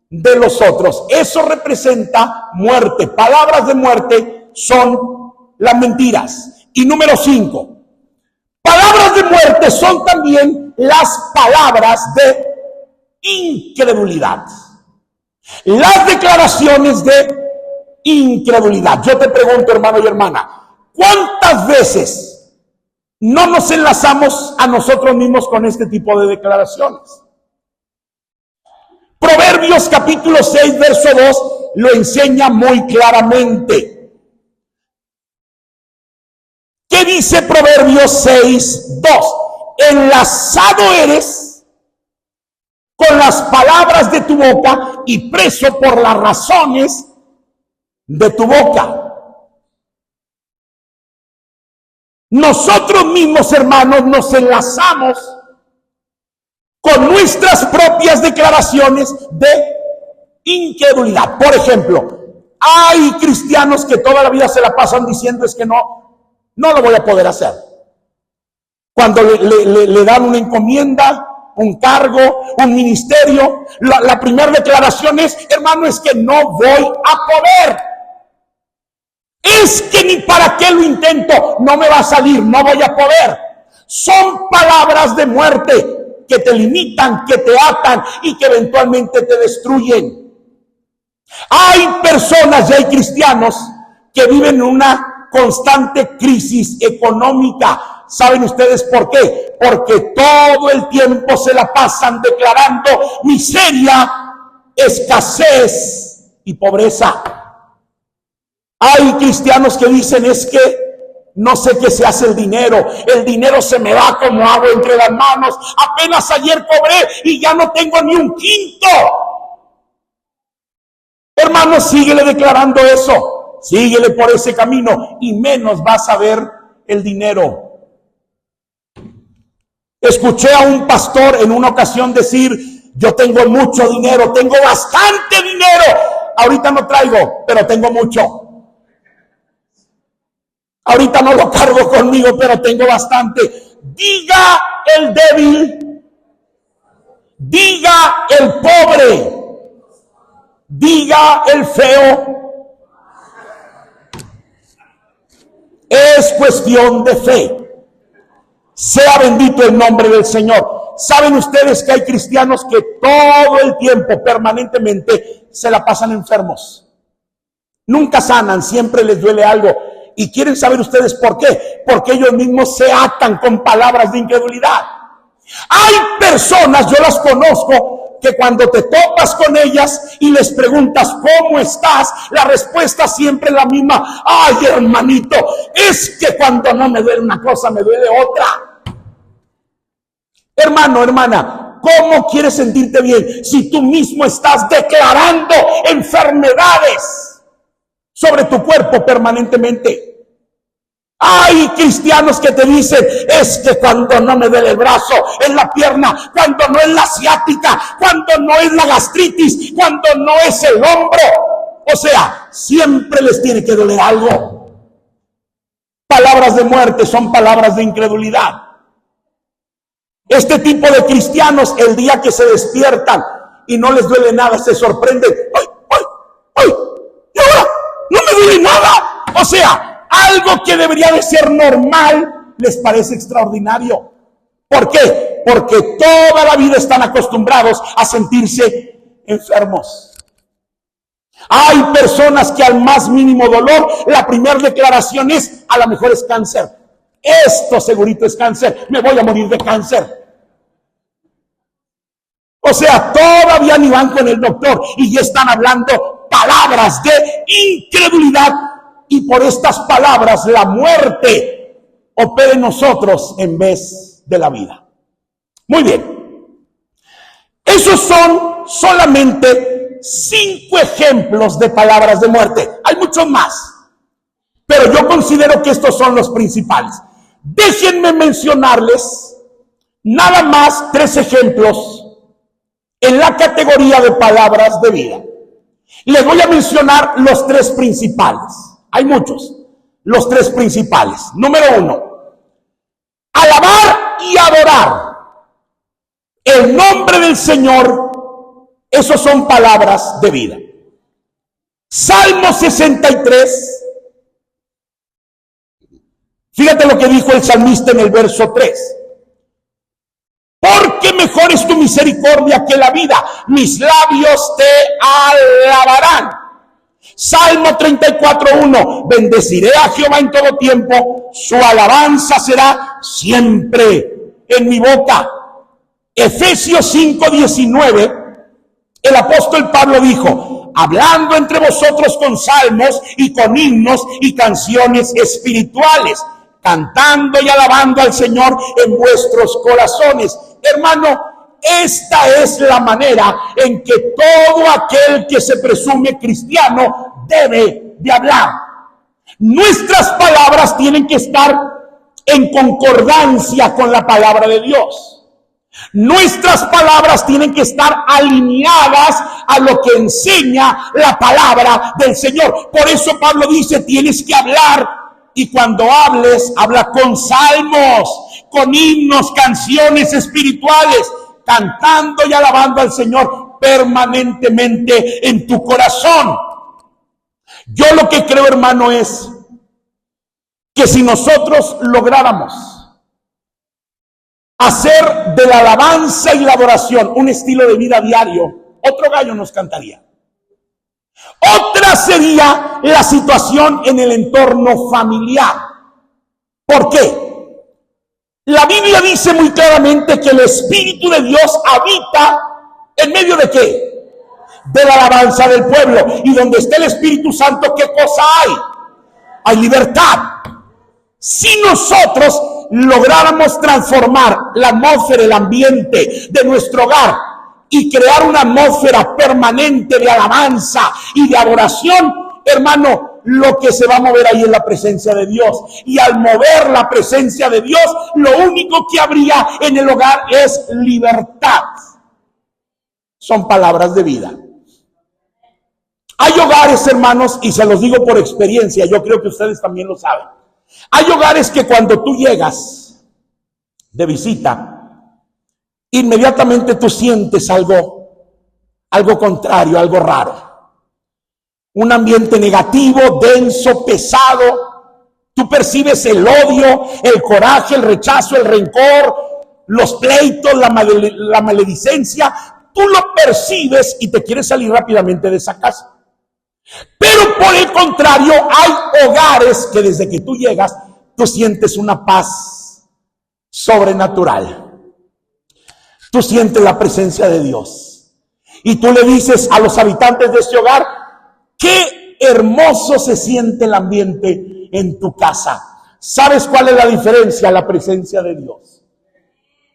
de los otros. Eso representa muerte. Palabras de muerte son las mentiras. Y número 5, palabras de muerte son también las palabras de incredulidad. Las declaraciones de incredulidad. Yo te pregunto, hermano y hermana, ¿cuántas veces no nos enlazamos a nosotros mismos con este tipo de declaraciones? Proverbios capítulo 6, verso 2 lo enseña muy claramente. ¿Qué dice Proverbios 6, 2? Enlazado eres con las palabras de tu boca y preso por las razones de tu boca. Nosotros mismos, hermanos, nos enlazamos con nuestras propias declaraciones de incredulidad. Por ejemplo, hay cristianos que toda la vida se la pasan diciendo es que no lo voy a poder hacer. Cuando le dan una encomienda, un cargo, un ministerio, la primera declaración es, hermano, es que no voy a poder. Es que ni para qué lo intento, no me va a salir, no voy a poder. Son palabras de muerte que te limitan, que te atan y que eventualmente te destruyen. Hay personas y hay cristianos que viven en una constante crisis económica. ¿Saben ustedes por qué? Porque todo el tiempo se la pasan declarando miseria, escasez y pobreza. Hay cristianos que dicen es que no sé qué se hace el dinero se me va como agua entre las manos, apenas ayer cobré y ya no tengo ni un quinto. Hermano, síguele declarando eso, síguele por ese camino y menos vas a ver el dinero. Escuché a un pastor en una ocasión decir, yo tengo mucho dinero, tengo bastante dinero, ahorita no traigo, pero tengo mucho. Ahorita no lo cargo conmigo, pero tengo bastante. Diga el débil, diga el pobre, diga el feo. Es cuestión de fe. Sea bendito el nombre del Señor. ¿Saben ustedes que hay cristianos que todo el tiempo, permanentemente, se la pasan enfermos? Nunca sanan, siempre les duele algo. ¿Y quieren saber ustedes por qué? Porque ellos mismos se atan con palabras de incredulidad. Hay personas, yo las conozco, que cuando te topas con ellas y les preguntas ¿cómo estás? La respuesta siempre es la misma. Ay, hermanito, es que cuando no me duele una cosa, me duele otra. Hermano, hermana, ¿cómo quieres sentirte bien si tú mismo estás declarando enfermedades sobre tu cuerpo permanentemente? Hay cristianos que te dicen, es que cuando no me duele el brazo, es la pierna, cuando no es la ciática, cuando no es la gastritis, cuando no es el hombro. O sea, siempre les tiene que doler algo. Palabras de muerte son palabras de incredulidad. Este tipo de cristianos, el día que se despiertan y no les duele nada, se sorprenden. ¡Ay, ay, ay! O sea, algo que debería de ser normal les parece extraordinario. ¿Por qué? Porque toda la vida están acostumbrados a sentirse enfermos. Hay personas que al más mínimo dolor, la primera declaración es, a lo mejor es cáncer. Esto segurito es cáncer, me voy a morir de cáncer. O sea, todavía ni van con el doctor y ya están hablando palabras de incredulidad, y por estas palabras la muerte opera en nosotros en vez de la vida. Muy bien. Esos son solamente 5 ejemplos de palabras de muerte. Hay muchos más, pero yo considero que estos son los principales. Déjenme mencionarles nada más 3 ejemplos en la categoría de palabras de vida. Les voy a mencionar los 3 principales. Hay muchos. Los 3 principales. Número 1. Alabar y adorar el nombre del Señor. Esos son palabras de vida. Salmo 63. Fíjate lo que dijo el salmista en el verso 3. Porque mejor es tu misericordia que la vida, mis labios te alabarán. Salmo 34:1. Bendeciré a Jehová en todo tiempo, su alabanza será siempre en mi boca. Efesios 5:19. El apóstol Pablo dijo: hablando entre vosotros con salmos y con himnos y canciones espirituales, cantando y alabando al Señor en vuestros corazones. Hermano, esta es la manera en que todo aquel que se presume cristiano debe de hablar. Nuestras palabras tienen que estar en concordancia con la palabra de Dios. Nuestras palabras tienen que estar alineadas a lo que enseña la palabra del Señor. Por eso Pablo dice, tienes que hablar, y cuando hables, habla con salmos, con himnos, canciones espirituales, cantando y alabando al Señor permanentemente en tu corazón. Yo lo que creo, hermano, es que si nosotros lográramos hacer de la alabanza y la adoración un estilo de vida diario, otro gallo nos cantaría. Otra sería la situación en el entorno familiar. ¿Por qué? La Biblia dice muy claramente que el Espíritu de Dios habita en medio de ¿qué? De la alabanza del pueblo. Y donde está el Espíritu Santo, ¿qué cosa hay? Hay libertad. Si nosotros lográramos transformar la atmósfera, el ambiente de nuestro hogar y crear una atmósfera permanente de alabanza y de adoración, hermano, lo que se va a mover ahí es la presencia de Dios. Y al mover la presencia de Dios, lo único que habría en el hogar es libertad. Son palabras de vida. Hay hogares, hermanos, y se los digo por experiencia, yo creo que ustedes también lo saben. Hay hogares que cuando tú llegas de visita, inmediatamente tú sientes algo contrario, algo raro. Un ambiente negativo, denso, pesado. Tú percibes el odio, el coraje, el rechazo, el rencor, los pleitos, la maledicencia. Tú lo percibes y te quieres salir rápidamente de esa casa. Pero por el contrario, hay hogares que desde que tú llegas, tú sientes una paz sobrenatural. Tú sientes la presencia de Dios. Y tú le dices a los habitantes de este hogar, qué hermoso se siente el ambiente en tu casa. ¿Sabes cuál es la diferencia? La presencia de Dios.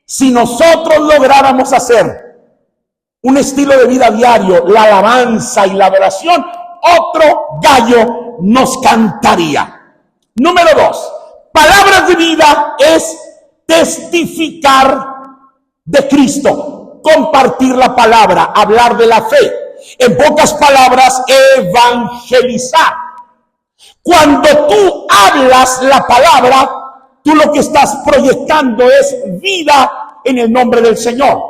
Si nosotros lográramos hacer un estilo de vida diario, la alabanza y la adoración, otro gallo nos cantaría. Número 2, palabras de vida es testificar de Cristo, compartir la palabra, hablar de la fe. En pocas palabras, evangelizar. Cuando tú hablas la palabra, tú lo que estás proyectando es vida en el nombre del Señor.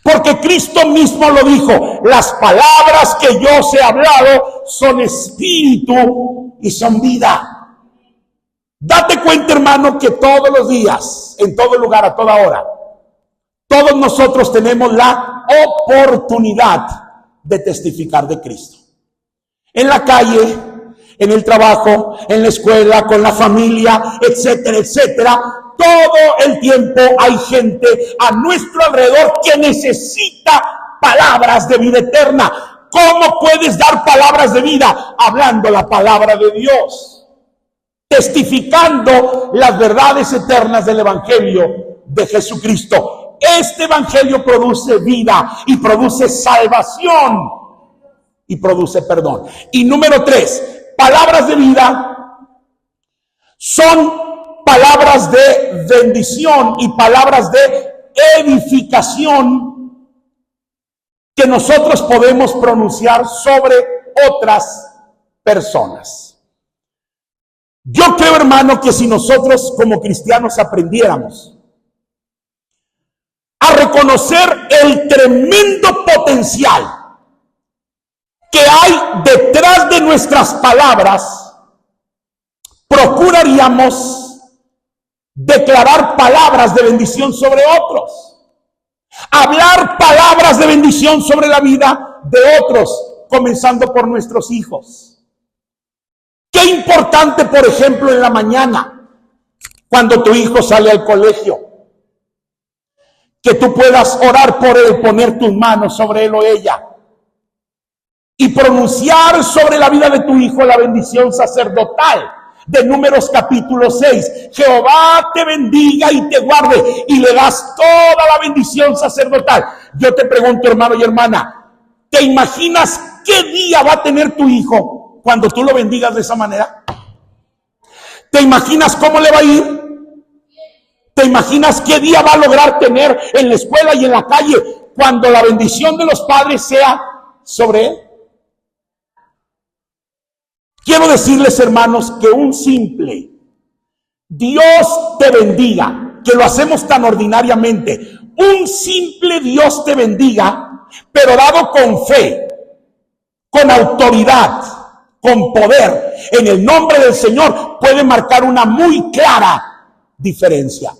Porque Cristo mismo lo dijo, las palabras que yo os he hablado son espíritu y son vida. Date cuenta, hermano, que todos los días, en todo lugar, a toda hora, todos nosotros tenemos la oportunidad de testificar de Cristo. En la calle, en el trabajo, en la escuela, con la familia, etcétera, etcétera. Todo el tiempo hay gente a nuestro alrededor que necesita palabras de vida eterna. ¿Cómo puedes dar palabras de vida? Hablando la palabra de Dios, testificando las verdades eternas del Evangelio de Jesucristo. Este Evangelio produce vida y produce salvación y produce perdón. Y número 3, palabras de vida son palabras de bendición y palabras de edificación que nosotros podemos pronunciar sobre otras personas. Yo creo, hermano, que si nosotros como cristianos aprendiéramos a reconocer el tremendo potencial que hay detrás de nuestras palabras, procuraríamos declarar palabras de bendición sobre otros, hablar palabras de bendición sobre la vida de otros, comenzando por nuestros hijos. Qué importante, por ejemplo, en la mañana, cuando tu hijo sale al colegio, que tú puedas orar por él, poner tus manos sobre él o ella y pronunciar sobre la vida de tu hijo la bendición sacerdotal de Números capítulo 6. Jehová te bendiga y te guarde, y le das toda la bendición sacerdotal. Yo te pregunto, hermano y hermana, ¿te imaginas qué día va a tener tu hijo cuando tú lo bendigas de esa manera? ¿Te imaginas cómo le va a ir? ¿Te imaginas qué día va a lograr tener en la escuela y en la calle cuando la bendición de los padres sea sobre él? Quiero decirles, hermanos, que un simple Dios te bendiga, que lo hacemos tan ordinariamente, un simple Dios te bendiga, pero dado con fe, con autoridad, con poder, en el nombre del Señor, puede marcar una muy clara diferencia.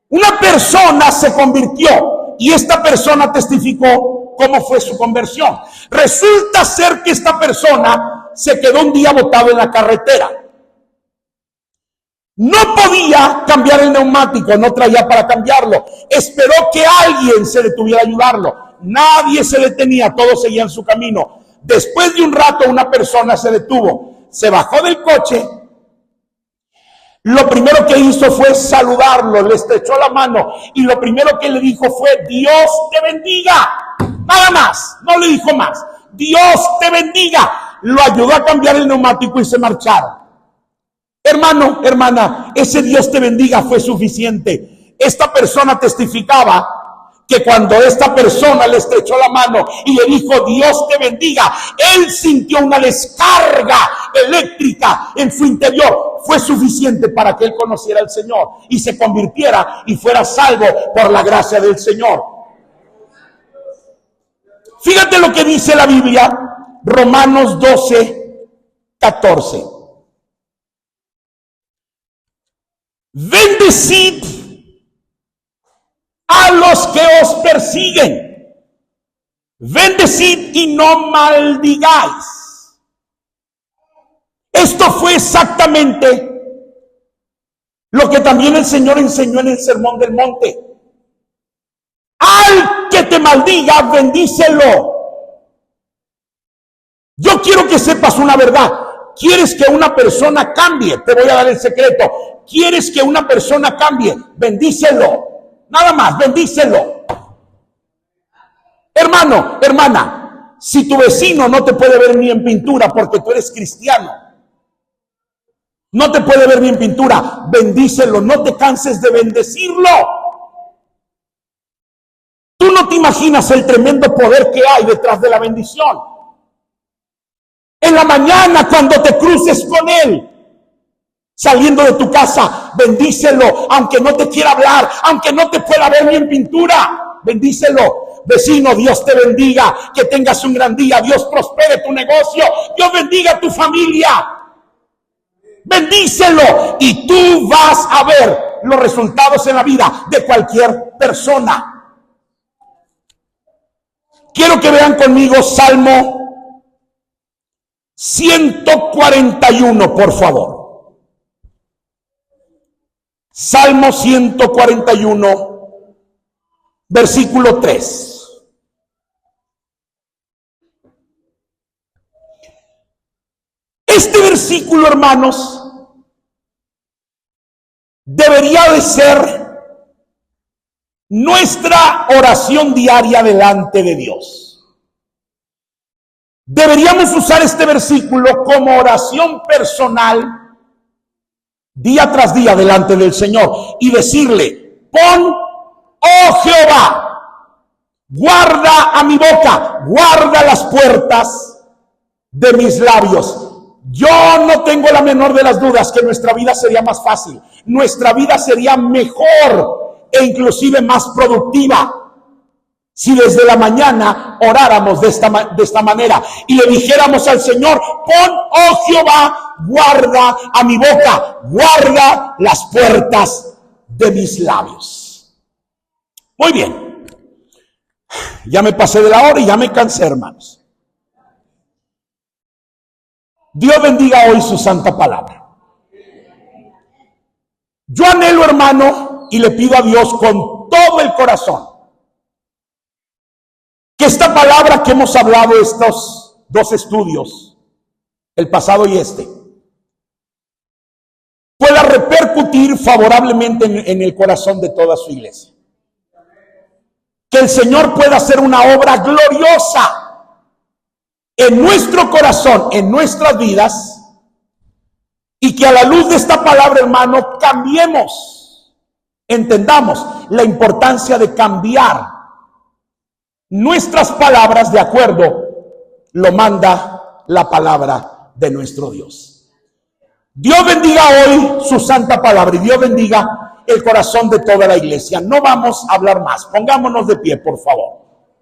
Una persona se convirtió y esta persona testificó cómo fue su conversión. Resulta ser que esta persona se quedó un día botado en la carretera. No podía cambiar el neumático, no traía para cambiarlo. Esperó que alguien se detuviera a ayudarlo. Nadie se detenía, todos seguían su camino. Después de un rato, una persona se detuvo, se bajó del coche. Lo primero que hizo fue saludarlo, le estrechó la mano y lo primero que le dijo fue: Dios te bendiga. Nada más, no le dijo más. Dios te bendiga. Lo ayudó a cambiar el neumático y se marcharon. Hermano, hermana, ese Dios te bendiga fue suficiente. Esta persona testificaba que cuando esta persona le estrechó la mano y le dijo Dios te bendiga, él sintió una descarga eléctrica en su interior. Fue suficiente para que él conociera al Señor y se convirtiera y fuera salvo por la gracia del Señor. Fíjate lo que dice la Biblia, Romanos 12:14. Bendecid a los que os persiguen, bendecid y no maldigáis. Esto fue exactamente lo que también el Señor enseñó en el Sermón del Monte. Al que te maldiga, bendícelo. Yo quiero que sepas una verdad. ¿Quieres que una persona cambie? Te voy a dar el secreto. ¿Quieres que una persona cambie? Bendícelo. Nada más, bendícelo. Hermano, hermana, si tu vecino no te puede ver ni en pintura porque tú eres cristiano, no te puede ver ni en pintura, bendícelo, no te canses de bendecirlo. Tú no te imaginas el tremendo poder que hay detrás de la bendición. En la mañana, cuando te cruces con él, saliendo de tu casa, bendícelo, aunque no te quiera hablar, aunque no te pueda ver ni en pintura, bendícelo. Vecino, Dios te bendiga, que tengas un gran día, Dios prospere tu negocio, Dios bendiga a tu familia. Bendícelo y tú vas a ver los resultados en la vida de cualquier persona. Quiero que vean conmigo Salmo 141, por favor. Salmo 141, versículo 3. Este versículo, hermanos, debería de ser nuestra oración diaria delante de Dios. Deberíamos usar este versículo como oración personal día tras día delante del Señor y decirle: pon, oh Jehová, guarda a mi boca, guarda las puertas de mis labios. Yo no tengo la menor de las dudas que nuestra vida sería más fácil, nuestra vida sería mejor e inclusive más productiva si desde la mañana oráramos de esta manera y le dijéramos al Señor: pon, oh Jehová, guarda a mi boca, guarda las puertas de mis labios. Muy bien, ya me pasé de la hora y ya me cansé, hermanos. Dios bendiga hoy su santa palabra. Yo anhelo, hermano, y le pido a Dios con todo el corazón que esta palabra que hemos hablado, estos dos estudios, el pasado y este, pueda repercutir favorablemente en el corazón de toda su iglesia. Que el Señor pueda hacer una obra gloriosa en nuestro corazón, en nuestras vidas, y que a la luz de esta palabra, hermano, cambiemos, entendamos la importancia de cambiar nuestras palabras de acuerdo lo manda la palabra de nuestro Dios. Dios bendiga hoy su santa palabra y Dios bendiga el corazón de toda la iglesia. No vamos a hablar más, pongámonos de pie, por favor.